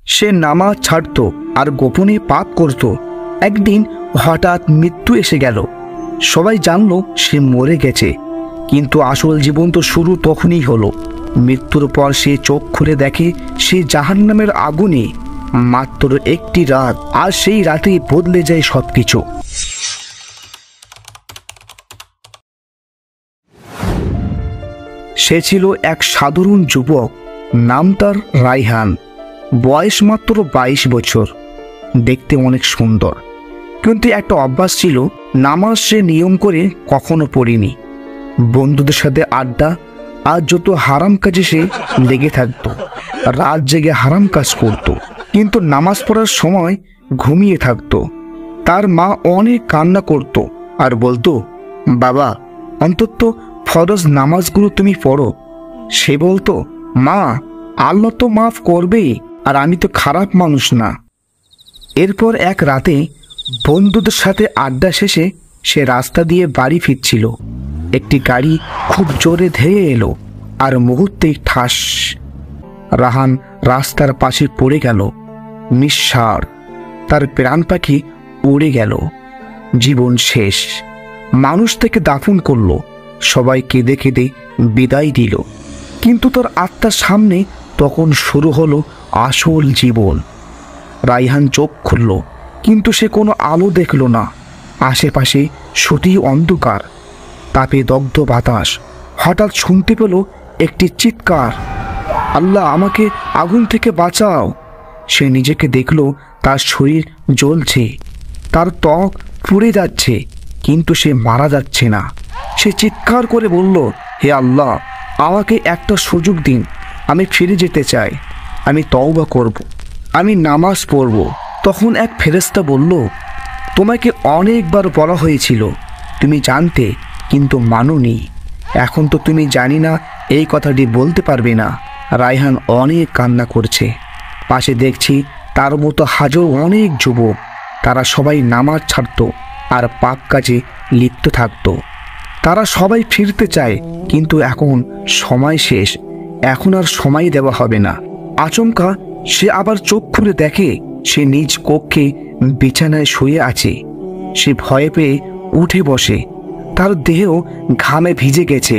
সে নামাজ ছাড়ত আর গোপনে পাপ করত। একদিন হঠাৎ মৃত্যু এসে গেল। সবাই জানল সে মরে গেছে, কিন্তু আসল জীবন তো শুরু তখনই হলো। মৃত্যুর পর সে চোখ খুলে দেখে সে জাহান্নামের আগুনে। মাত্র একটি রাত, আর সেই রাতে বদলে যায় সবকিছু। সে ছিল এক সাধারণ যুবক, নাম তার রায়হান। বয়স মাত্র 22 বছর, দেখতে অনেক সুন্দর। কিন্তু একটা অভ্যাস ছিল, নামাজ সে নিয়ম করে কখনো পড়েনি। বন্ধুদের সাথে আড্ডা আর যত হারাম কাজে সে লেগে থাকত। রাত জেগে হারাম কাজ করত, কিন্তু নামাজ পড়ার সময় ঘুমিয়ে থাকত। তার মা অনেক কান্না করত আর বলতো, বাবা অন্তত ফরজ নামাজগুলো তুমি পড়ো। সে বলতো, মা আল্লাহ তো মাফ করবেই, আর আমি তো খারাপ মানুষ না। এরপর এক রাতে বন্ধুদের সাথে আড্ডা শেষে সে রাস্তা দিয়ে বাড়ি ফিরছিল। একটি গাড়ি খুব জোরে ধেয়ে এলো, আর মুহূর্তেই ঠাস। রাহান রাস্তার পাশে পড়ে গেল নিঃসাড়। তার প্রাণ পাখি উড়ে গেল। জীবন শেষ। মানুষ থেকে দাফন করলো, সবাই কেঁদে কেঁদে বিদায় দিল। কিন্তু তার আত্মার সামনে তখন শুরু হলো আসল জীবন। রায়হান চোখ খুলল, কিন্তু সে কোনো আলো দেখল না। আশেপাশে শুধুই অন্ধকার, তাপে দগ্ধ বাতাস। হঠাৎ শুনতে পেল একটি চিৎকার, আল্লাহ আমাকে আগুন থেকে বাঁচাও। সে নিজেকে দেখল তার শরীর জ্বলছে, তার ত্বক পুড়ে যাচ্ছে, কিন্তু সে মারা যাচ্ছে না। সে চিৎকার করে বলল, হে আল্লাহ, আমাকে একটা সুযোগ দিন। আমি ফিরে যেতে চাই। আমি তওবা করব, আমি নামাজ পড়ব। তখন এক ফেরেশতা বলল, তোমাকে অনেকবার বলা হয়েছিল, তুমি জানতে কিন্তু মানোনি। এখন তো তুমি জানি না এই কথাটি বলতে পারবে না। রায়হান অনেক কান্না করছে। পাশে দেখছি তার মতো হাজার অনেক যুবক, তারা সবাই নামাজ ছাড়ত আর পাপ কাজে লিপ্ত থাকত। তারা সবাই ফিরতে চায়, কিন্তু এখন সময় শেষ। এখন আর সময় দেওয়া হবে না। আচমকা সে আবার চোখ খুলে দেখে সে নিজ কক্ষে বিছানায় শুয়ে আছে। সে ভয় পেয়ে উঠে বসে। তার দেহ ঘামে ভিজে গেছে।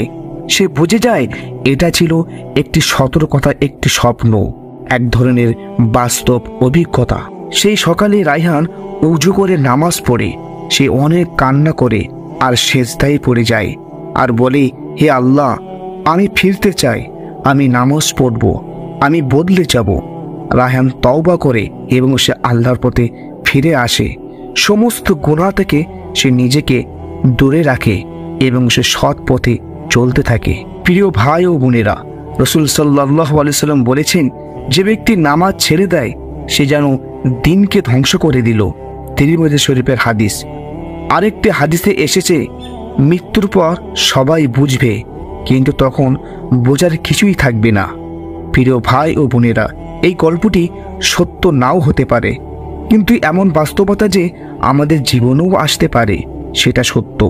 সে বুঝে যায় এটা ছিল একটি সতর্কতা, একটি স্বপ্ন, এক ধরনের বাস্তব অভিজ্ঞতা। সেই সকালে রায়হান উজু করে নামাজ পড়ে। সে অনেক কান্না করে আর সেজদায় পড়ে যায় আর বলে, হে আল্লাহ, আমি ফিরতে চাই। আমি নামাজ পড়ব, আমি বদলে যাব। রায়হান তওবা করে এবং সে আল্লাহর পথে ফিরে আসে। সমস্ত গুনাহ থেকে সে নিজেকে দূরে রাখে এবং সে সৎ পথে চলতে থাকে। প্রিয় ভাই ও বোনেরা, রাসূল সাল্লাল্লাহু আলাইহি সাল্লাম বলেছেন, যে ব্যক্তি নামাজ ছেড়ে দেয় সে যেন দিনকে ধ্বংস করে দিল। তিরমিজি শরীফের হাদিস। আরেকটি হাদিসে এসেছে, মৃত্যুর পর সবাই বুঝবে, কিন্তু তখন বোঝার কিছুই থাকবে না। প্রিয় ভাই ও বোনেরা, এই গল্পটি সত্য নাও হতে পারে, কিন্তু এমন বাস্তবতা যে আমাদের জীবনেও আসতে পারে সেটা সত্য।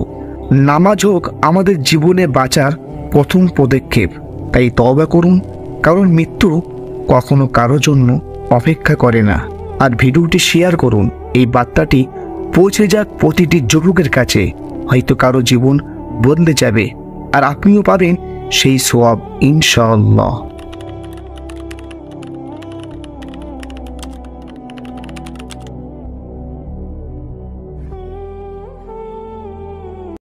নামাজ হোক আমাদের জীবনে বাঁচার প্রথম পদক্ষেপ। তাই তওবা করুন, কারণ মৃত্যু কখনো কারো জন্য অপেক্ষা করে না। আর ভিডিওটি শেয়ার করুন, এই বার্তাটি পৌঁছে যাক প্রতিটি যুবকের কাছে। হয়তো কারো জীবন বদলে যাবে আর আপনিও পাবেন সেই সওয়াব ইনশাআল্লাহ।